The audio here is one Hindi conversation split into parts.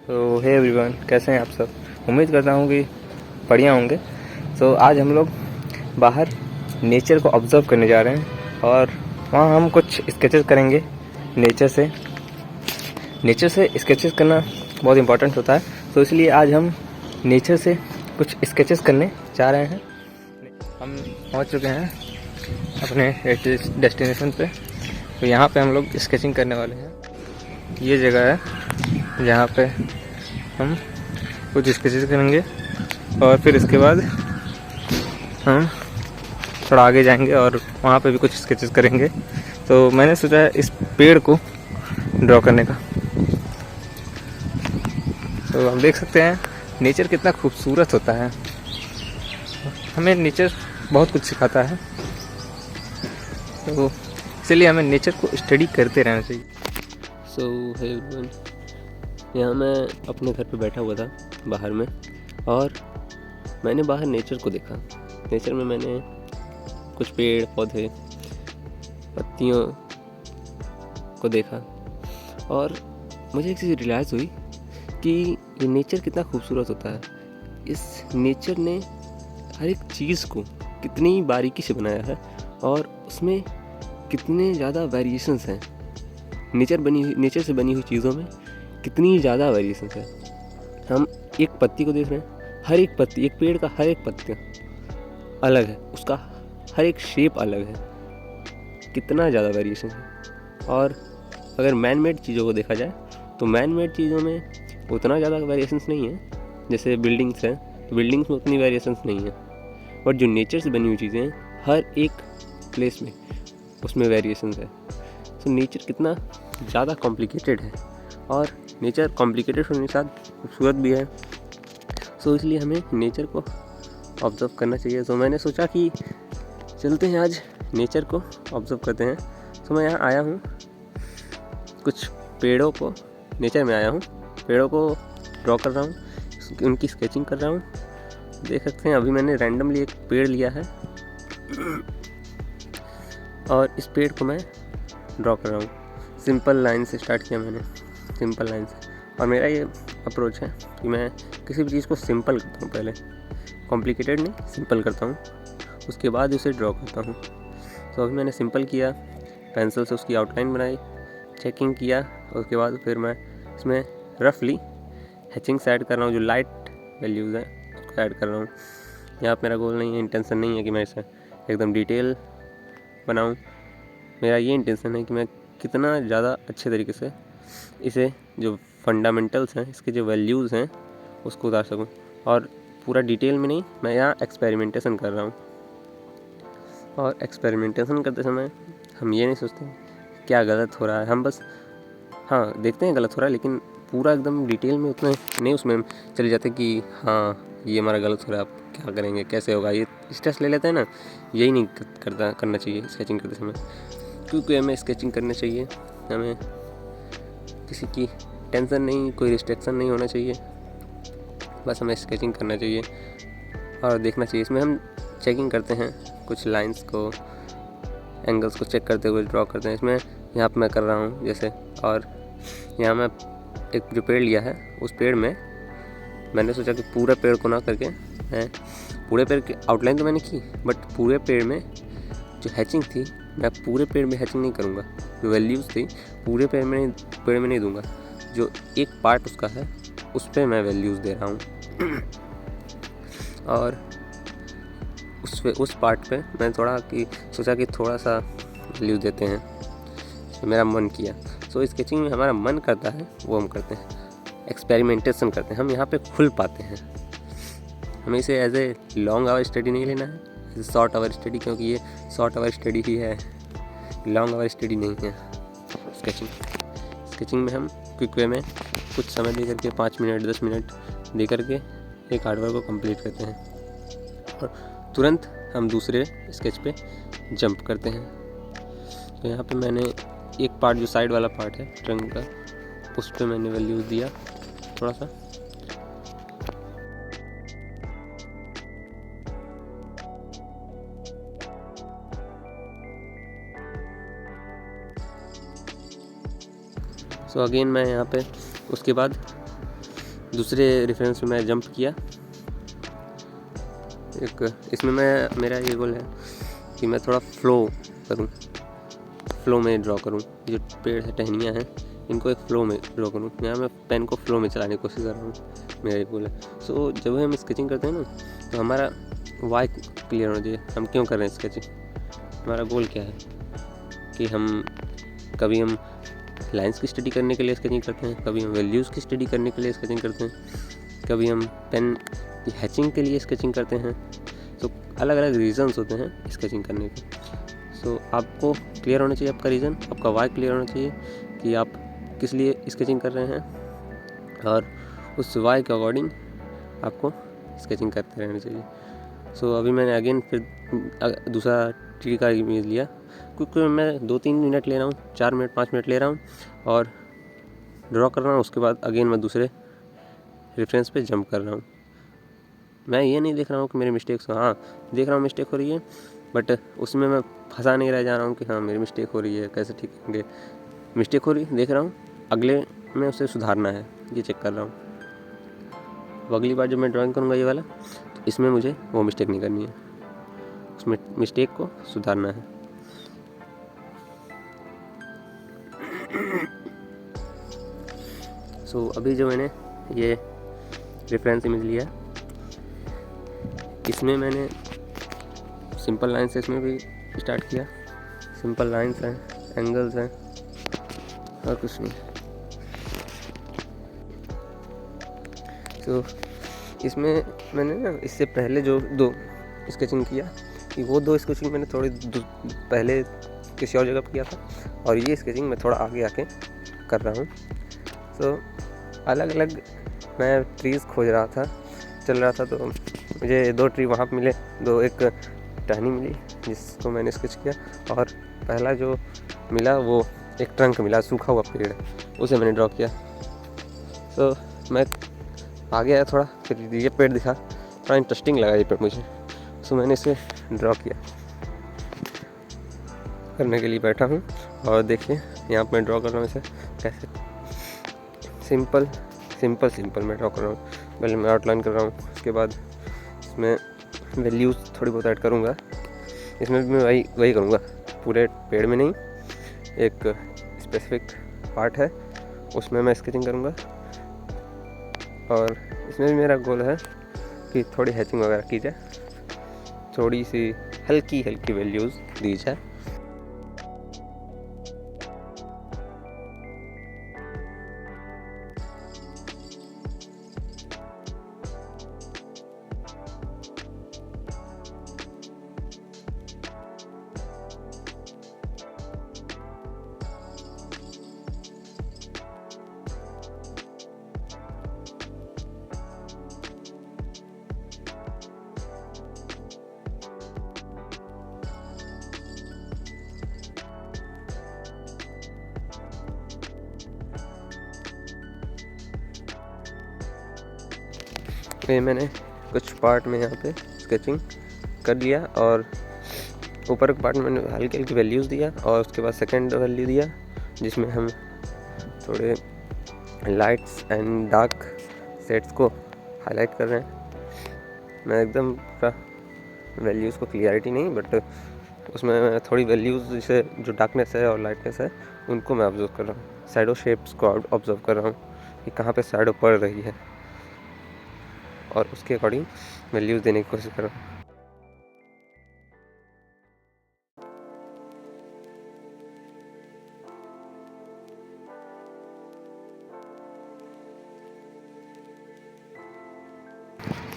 तो हे एवरीवन, कैसे हैं आप सब। उम्मीद करता हूँ कि बढ़िया होंगे। तो आज हम लोग बाहर नेचर को ऑब्ज़र्व करने जा रहे हैं और वहाँ हम कुछ स्केचेस करेंगे नेचर से। स्केचेस करना बहुत इम्पोर्टेंट होता है, तो इसलिए आज हम नेचर से कुछ स्केचेस करने जा रहे हैं। हम पहुँच चुके हैं अपने डेस्टिनेशन पे। तो यहाँ पे हम लोग स्केचिंग करने वाले हैं। ये जगह है जहाँ पे हम कुछ स्केचेस करेंगे और फिर इसके बाद हम थोड़ा आगे जाएंगे और वहाँ पे भी कुछ स्केचेस करेंगे। तो मैंने सोचा है इस पेड़ को ड्रॉ करने का। तो हम देख सकते हैं नेचर कितना खूबसूरत होता है। हमें नेचर बहुत कुछ सिखाता है, तो इसलिए हमें नेचर को स्टडी करते रहना चाहिए। सो हे एवरीवन, यहाँ मैं अपने घर पे बैठा हुआ था बाहर में, और मैंने बाहर नेचर को देखा। नेचर में मैंने कुछ पेड़ पौधे पत्तियों को देखा और मुझे एक चीज़ रियलाइज़ हुई कि ये नेचर कितना खूबसूरत होता है। इस नेचर ने हर एक चीज़ को कितनी बारीकी से बनाया है और उसमें कितने ज़्यादा वेरिएशंस हैं। नेचर से बनी हुई चीज़ों में कितनी ज़्यादा वेरिएशंस है। हम एक पत्ती को देख रहे हैं, हर एक पत्ती, एक पेड़ का हर एक पत्ती अलग है, उसका हर एक शेप अलग है, कितना ज़्यादा वेरिएशन है। और अगर मैन मेड चीज़ों को देखा जाए तो मैन मेड चीज़ों में उतना ज़्यादा वेरिएशंस नहीं है। जैसे बिल्डिंग्स हैं, तो बिल्डिंग्स में उतनी वेरिएशंस नहीं है, और जो नेचर से बनी हुई चीज़ें हैं हर एक प्लेस में उसमें वेरिएशंस है। तो नेचर कितना ज़्यादा कॉम्प्लिकेटेड है, और नेचर कॉम्प्लिकेटेड होने के साथ खूबसूरत भी है। सो इसलिए हमें नेचर को ऑब्ज़र्व करना चाहिए। तो मैंने सोचा कि चलते हैं आज नेचर को ऑब्ज़र्व करते हैं। तो मैं यहाँ आया हूँ, कुछ पेड़ों को, नेचर में आया हूँ, पेड़ों को ड्रॉ कर रहा हूँ, उनकी स्केचिंग कर रहा हूँ। देख सकते हैं अभी मैंने रैंडमली एक पेड़ लिया है और इस पेड़ को मैं ड्रॉ कर रहा हूँ। सिंपल लाइन से स्टार्ट किया मैंने, सिंपल लाइन से। और मेरा ये अप्रोच है कि मैं किसी भी चीज़ को सिंपल करता हूँ, पहले कॉम्प्लिकेटेड नहीं, सिंपल करता हूँ, उसके बाद उसे ड्रॉ करता हूँ। तो अभी मैंने सिंपल किया, पेंसिल से उसकी आउटलाइन बनाई, चेकिंग किया, और उसके बाद फिर मैं इसमें रफली हैचिंग्स ऐड कर रहा हूँ, जो लाइट वैल्यूज़ हैं उसको ऐड कर रहा हूँ। यहाँ पर मेरा गोल नहीं है, इंटेंशन नहीं है कि मैं इसे एकदम डिटेल बनाऊँ। मेरा ये इंटेंशन है कि मैं कितना ज़्यादा अच्छे तरीके से इसे, जो फंडामेंटल्स हैं, इसके जो वैल्यूज़ हैं, उसको उतार सकूं। और पूरा डिटेल में नहीं, मैं यहाँ एक्सपेरिमेंटेशन कर रहा हूँ। और एक्सपेरिमेंटेशन करते समय हम ये नहीं सोचते क्या गलत हो रहा है, हम बस हाँ देखते हैं गलत हो रहा है, लेकिन पूरा एकदम डिटेल में उतना नहीं उसमें चले जाते कि हाँ ये हमारा गलत हो रहा है, अब क्या करेंगे, कैसे होगा, ये स्ट्रेस ले लेते हैं ना। यही नहीं करना चाहिए स्केचिंग करते समय, क्योंकि हमें स्केचिंग करनी चाहिए, हमें किसी की टेंशन नहीं, कोई रिस्ट्रिक्शन नहीं होना चाहिए, बस हमें स्केचिंग करना चाहिए और देखना चाहिए। इसमें हम चेकिंग करते हैं, कुछ लाइंस को, एंगल्स को चेक करते हुए ड्रॉ करते हैं। इसमें यहाँ पर मैं कर रहा हूँ जैसे, और यहाँ मैं एक जो पेड़ लिया है, उस पेड़ में मैंने सोचा कि पूरे पेड़ को ना करके मैं पूरे पेड़ की आउटलाइन तो मैंने की, बट पूरे पेड़ में जो हैचिंग थी, मैं पूरे पेड़ में हैचिंग नहीं करूँगा। जो वैल्यूज़ थी पूरे पेड़ में नहीं दूंगा, जो एक पार्ट उसका है उस पर मैं वैल्यूज़ दे रहा हूँ। और उस पार्ट पे मैं सोचा कि थोड़ा सा वैल्यू देते हैं, तो मेरा मन किया। सो स्केचिंग में हमारा मन करता है वो हम करते हैं, एक्सपेरिमेंटेशन करते हैं, हम यहाँ पे खुल पाते हैं। हमें इसे as a long hour study नहीं लेना है, as a short hour study, क्योंकि ये शॉर्ट आवर स्टडी ही है, लॉन्ग आवर स्टडी नहीं है। स्केचिंग में हम क्विक वे में कुछ समय दे करके 5 मिनट 10 मिनट दे करके एक हार्डवर्क को कंप्लीट करते हैं और तुरंत हम दूसरे स्केच पे जंप करते हैं। तो यहाँ पे मैंने एक पार्ट, जो साइड वाला पार्ट है ट्रंक का, उस पर मैंने वैल्यूज़ दिया थोड़ा सा। सो अगेन मैं यहाँ पे उसके बाद दूसरे रेफरेंस में मैं जंप किया। इसमें मेरा ये गोल है कि मैं थोड़ा फ्लो में ड्रॉ करूँ। जो पेड़ है, टहनियाँ हैं, इनको एक फ्लो में ड्रॉ करूँ। यहाँ मैं पेन को फ्लो में चलाने की कोशिश कर रहा हूँ, मेरा ये गोल है। सो जब हम स्केचिंग करते हैं ना, तो हमारा वाई क्लियर होना चाहिए, हम क्यों कर रहे हैं स्केचिंग, हमारा गोल क्या है। कि कभी हम लाइंस की स्टडी करने के लिए स्केचिंग करते हैं, कभी हम वैल्यूज़ की स्टडी करने के लिए स्केचिंग करते हैं, कभी हम पेन की हैचिंग के लिए स्केचिंग करते हैं। तो अलग अलग रीज़न्स होते हैं स्केचिंग करने के। सो आपको क्लियर होना चाहिए आपका रीज़न, आपका वाई क्लियर होना चाहिए कि आप किस लिए स्केचिंग कर रहे हैं, और उस वाई के अकॉर्डिंग आपको स्केचिंग करते रहना चाहिए। सो अभी मैंने अगेन फिर दूसरा ट्री का इमेज लिया, क्योंकि मैं 2-3 मिनट ले रहा हूँ, 4 मिनट 5 मिनट ले रहा हूँ और ड्रॉ कर रहा हूँ। उसके बाद अगेन मैं दूसरे रेफरेंस पे जंप कर रहा हूँ। मैं ये नहीं देख रहा हूँ कि मेरी मिस्टेक्स, हाँ देख रहा हूँ मिस्टेक हो रही है, बट उसमें मैं फंसा नहीं रह जा रहा हूँ कि हाँ मेरी मिस्टेक हो रही है, कैसे ठीक होंगे। मिस्टेक हो रही है, देख रहा हूँ, अगले में उसे सुधारना है, ये चेक कर रहा हूँ। अब अगली बार जब मैं ड्राइंग करूँगा ये वाला, तो इसमें मुझे वो मिस्टेक नहीं करनी है, उसमें मिस्टेक को सुधारना है। सो अभी जो मैंने ये रेफरेंस इमेज लिया, इसमें मैंने सिंपल लाइन से इसमें भी स्टार्ट किया। सिंपल लाइंस हैं, एंगल्स हैं और कुछ नहीं। तो इसमें मैंने ना इससे पहले जो 2 स्केचिंग किया, कि वो 2 स्केचिंग मैंने थोड़ी पहले किसी और जगह पर किया था, और ये स्केचिंग मैं थोड़ा आगे आके कर रहा हूँ। तो अलग अलग मैं ट्रीज़ खोज रहा था, चल रहा था, तो मुझे 2 ट्री वहाँ पर मिले, एक टहनी मिली जिसको मैंने स्केच किया, और पहला जो मिला वो एक ट्रंक मिला, सूखा हुआ पेड़, उसे मैंने ड्रॉ किया। तो मैं आगे आया थोड़ा, फिर ये पेड़ दिखा, थोड़ा इंटरेस्टिंग लगा ये पेड़ मुझे, सो मैंने इसे ड्रॉ किया। करने के लिए बैठा हूँ और देखिए यहाँ पर मैं ड्रॉ कर रहा हूँ इसे कैसे, सिंपल मैं ड्रॉ कर रहा हूँ। पहले मैं आउटलाइन कर रहा हूँ, उसके बाद इसमें वैल्यूज़ थोड़ी बहुत ऐड करूँगा। इसमें भी मैं वही करूँगा, पूरे पेड़ में नहीं, एक स्पेसिफिक पार्ट है उसमें मैं स्केचिंग करूँगा। और इसमें भी मेरा गोल है कि थोड़ी हैचिंग वगैरह की जाए, थोड़ी सी हल्की वैल्यूज़ दी जाए। ये मैंने कुछ पार्ट में यहाँ पे स्केचिंग कर लिया, और ऊपर के पार्ट में मैंने हल्की वैल्यूज़ दिया, और उसके बाद सेकंड वैल्यू दिया जिसमें हम थोड़े लाइट्स एंड डार्क सेट्स को हाईलाइट कर रहे हैं। मैं एकदम पूरा वैल्यूज़ को क्लियरिटी नहीं, बट उसमें मैं थोड़ी वैल्यूज़ जैसे जो डार्कनेस है और लाइटनेस है उनको मैं ऑब्जर्व कर रहा हूँ। शैडो शेप्स को ऑब्जर्व कर रहा हूँ कि कहाँ पे शैडो पड़ रही है, और उसके अकॉर्डिंग वैल्यूज़ देने की कोशिश कर रहा हूँ।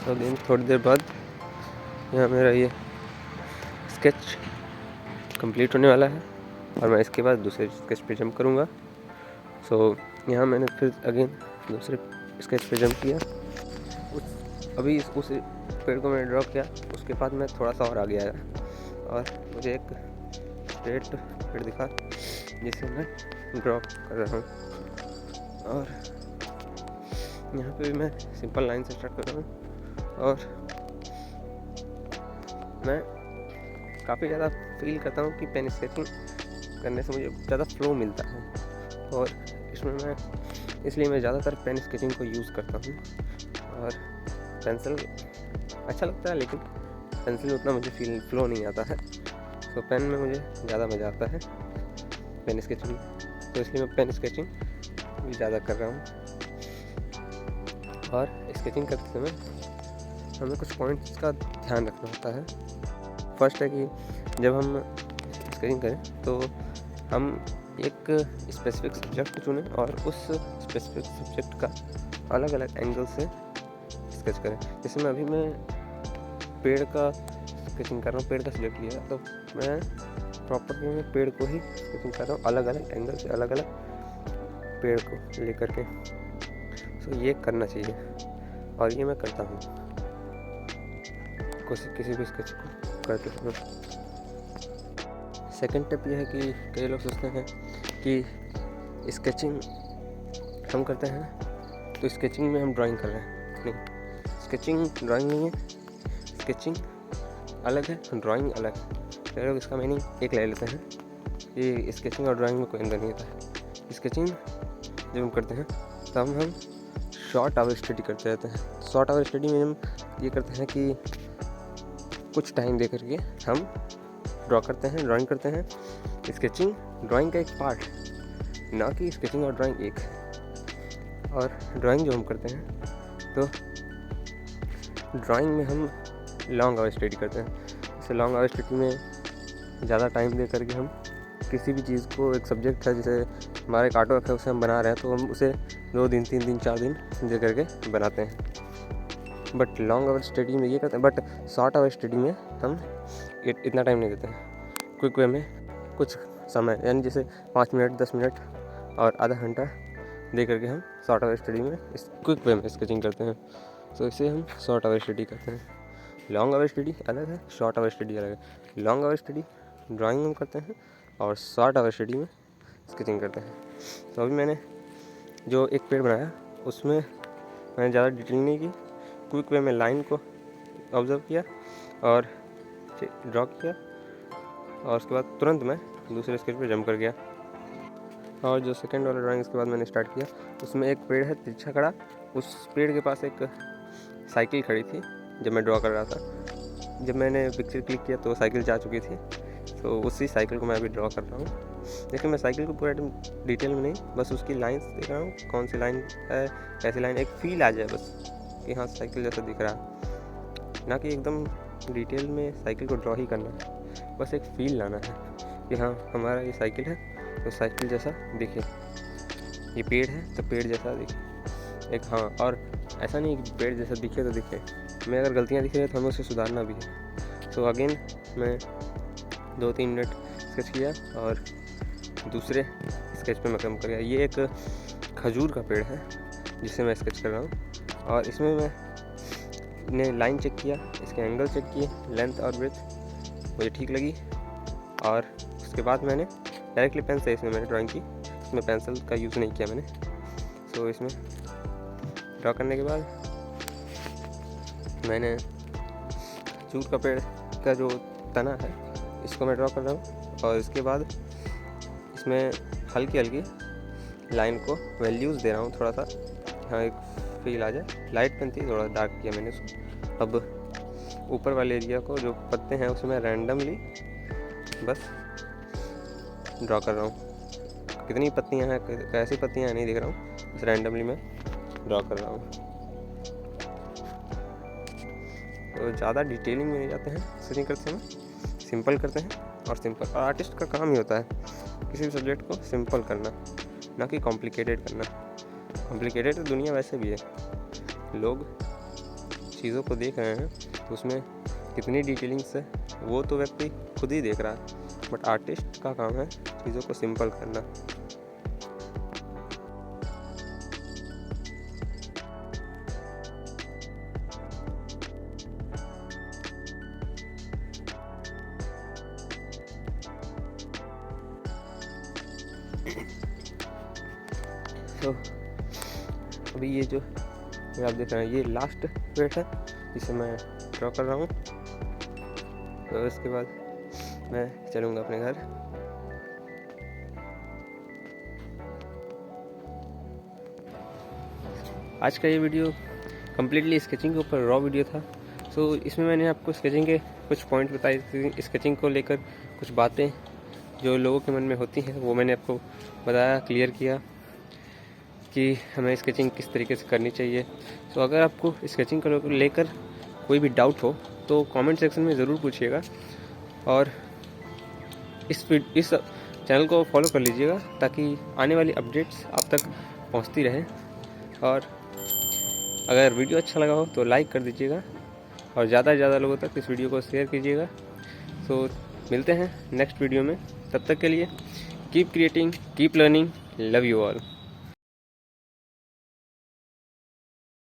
तो दिन थोड़ी देर बाद यहाँ मेरा ये स्केच कंप्लीट होने वाला है, और मैं इसके बाद दूसरे स्केच पे जंप करूँगा। सो यहाँ मैंने फिर अगेन दूसरे स्केच पे जंप किया। अभी उस पेड़ को मैंने ड्रॉ किया, उसके बाद मैं थोड़ा सा और आगे आया, और मुझे एक स्ट्रेट पेड़ दिखा जिसे मैं ड्रॉ कर रहा हूँ। और यहाँ पे भी मैं सिंपल लाइन से स्टार्ट कर रहा हूँ, और मैं काफ़ी ज़्यादा फील करता हूँ कि पेन स्केचिंग करने से मुझे ज़्यादा फ्लो मिलता है। और इसमें मैं इसलिए मैं ज़्यादातर पेन स्केचिंग को यूज़ करता हूँ। और पेंसिल अच्छा लगता है, लेकिन पेंसिल में उतना मुझे फ्लो नहीं आता है। तो पेन में मुझे ज़्यादा मज़ा आता है पेन स्केचिंग में, तो इसलिए मैं पेन स्केचिंग भी ज़्यादा कर रहा हूँ। और स्केचिंग करते समय हमें कुछ पॉइंट्स का ध्यान रखना होता है। फर्स्ट है कि जब हम स्केचिंग करें तो हम एक स्पेसिफिक सब्जेक्ट चुनें और उस स्पेसिफिक सब्जेक्ट का अलग अलग एंगल से स्केच करें। जैसे अभी मैं पेड़ का स्केचिंग कर रहा हूँ, पेड़ का सब्जेक्ट लिया, तो मैं प्रॉपर वे में पेड़ को ही स्केचिंग कर रहा हूँ, अलग अलग एंगल से अलग अलग पेड़ को लेकर के। तो ये करना चाहिए और ये मैं करता हूँ किसी भी स्केच को करते समय। सेकंड टिप ये है कि कई लोग सोचते हैं कि स्केचिंग हम करते हैं तो स्केचिंग में हम ड्राइंग कर रहे हैं। नहीं, स्केचिंग ड्राइंग नहीं है, स्केचिंग अलग है, ड्राइंग अलग है। कई लोग इसका मीनिंग एक ले लेते हैं कि स्केचिंग और ड्राइंग में कोई अंतर नहीं होता है। स्केचिंग जब हम करते हैं तब हम शॉर्ट आवर स्टडी करते रहते हैं। शॉर्ट आवर स्टडी में हम ये करते हैं कि कुछ टाइम दे करके हम ड्रॉ करते हैं, ड्राइंग करते हैं। स्केचिंग ड्राइंग का एक पार्ट, ना कि स्केचिंग और ड्राइंग एक है। और ड्राइंग जो हम करते हैं तो ड्राइंग में हम लॉन्ग आवर स्टडी करते हैं। जैसे लॉन्ग आवर स्टडी में ज़्यादा टाइम दे करके हम किसी भी चीज़ को, एक सब्जेक्ट है जैसे हमारा एक आर्ट वर्क है, उसे हम बना रहे हैं, तो हम उसे 2 दिन 3 दिन 4 दिन दे करके बनाते हैं। बट लॉन्ग आवर स्टडी में ये करते हैं, बट शॉर्ट आवर स्टडी में हम इतना टाइम नहीं देते हैं। क्विक वे में कुछ समय, यानी जैसे 5 मिनट 10 मिनट और आधा घंटा दे करके हम शॉर्ट आवर स्टडी में क्विक वे में स्केचिंग करते हैं। तो इसे हम शॉर्ट आवर स्टडी करते हैं। लॉन्ग आवर स्टडी अलग है, शॉर्ट आवर स्टडी अलग है। लॉन्ग आवर स्टडी ड्राइंग में करते हैं और शॉर्ट आवर स्टडी में स्केचिंग करते हैं। तो अभी मैंने जो एक पेड़ बनाया उसमें मैंने ज़्यादा डिटेल नहीं की, क्विक वे में लाइन को ऑब्ज़र्व किया और ड्रॉ किया, और उसके बाद तुरंत मैं दूसरे स्केच पे जंप कर गया। और जो सेकंड वाला ड्राइंग इसके बाद मैंने स्टार्ट किया, उसमें एक पेड़ है तिरछा खड़ा, उस पेड़ के पास एक साइकिल खड़ी थी जब मैं ड्रॉ कर रहा था। जब मैंने पिक्चर क्लिक किया तो साइकिल जा चुकी थी, तो उसी साइकिल को मैं अभी ड्रॉ कर रहा हूँ। लेकिन मैं साइकिल को पूरा डिटेल में नहीं, बस उसकी लाइंस देख रहा हूँ, कौन सी लाइन है, कैसी लाइन, एक फील आ जाए बस कि हाँ साइकिल जैसा दिख रहा है, ना कि एकदम डिटेल में साइकिल को ड्रॉ ही करना है। बस एक फील लाना है कि हाँ हमारा ये साइकिल है तो साइकिल जैसा दिखे, ये पेड़ है तो पेड़ जैसा दिखे एक। हाँ, और ऐसा नहीं कि पेड़ जैसा दिखे तो दिखे, मैं अगर गलतियाँ दिख रही है तो हमें उसे सुधारना भी है। तो अगेन मैं 2-3 मिनट स्केच किया और दूसरे स्केच पे मैं कम कर गया। ये एक खजूर का पेड़ है जिसे मैं स्केच कर रहा हूँ, और इसमें मैंने लाइन चेक किया, इसके एंगल चेक किए, लेंथ और ब्रेथ मुझे ठीक लगी, और उसके बाद मैंने डायरेक्टली पेन से इसमें मैंने ड्राइंग की, इसमें पेंसिल का यूज़ नहीं किया मैंने। तो इसमें ड्रॉ करने के बाद मैंने खजूर का पेड़ का जो तना है इसको मैं ड्रॉ कर रहा हूँ, और इसके बाद इसमें हल्की हल्की लाइन को वैल्यूज़ दे रहा हूँ थोड़ा सा, हाँ एक फील आ जाए। लाइट पेन थी, थोड़ा डार्क किया मैंने उसको। अब ऊपर वाले एरिया को जो पत्ते हैं उसमें रैंडमली बस ड्रॉ कर रहा हूँ। कितनी पत्तियाँ हैं, कैसी पत्तियाँ हैं नहीं देख रहा हूँ, बस रैंडमली मैं ड्रॉ कर रहा हूँ। तो ज़्यादा डिटेलिंग में नहीं जाते हैं स्केचिंग करते समय, सिंपल करते हैं। और सिंपल, और आर्टिस्ट का काम ही होता है किसी भी सब्जेक्ट को सिंपल करना, ना कि कॉम्प्लिकेटेड करना। कॉम्प्लिकेटेड तो दुनिया वैसे भी है, लोग चीज़ों को देख रहे हैं तो उसमें कितनी डिटेलिंग्स है वो तो व्यक्ति खुद ही देख रहा है, बट आर्टिस्ट का काम है चीज़ों को सिंपल करना। तो अभी ये जो आप देख रहे हैं ये लास्ट पेड़ है जिसे मैं ड्रॉ कर रहा हूँ। तो इसके बाद मैं चलूँगा अपने घर। आज का ये वीडियो कम्प्लीटली स्केचिंग के ऊपर रॉ वीडियो था। सो इसमें मैंने आपको स्केचिंग के कुछ पॉइंट बताए थे, स्केचिंग को लेकर कुछ बातें जो लोगों के मन में होती हैं वो मैंने आपको बताया, क्लियर किया कि हमें स्केचिंग किस तरीके से करनी चाहिए। सो अगर आपको स्केचिंग को लेकर कोई भी डाउट हो तो कमेंट सेक्शन में ज़रूर पूछिएगा और इस चैनल को फॉलो कर लीजिएगा ताकि आने वाली अपडेट्स आप तक पहुंचती रहे। और अगर वीडियो अच्छा लगा हो तो लाइक कर दीजिएगा और ज़्यादा से ज़्यादा लोगों तक इस वीडियो को शेयर कीजिएगा। सो मिलते हैं नेक्स्ट वीडियो में, तब तक के लिए keep creating, keep learning, love you all.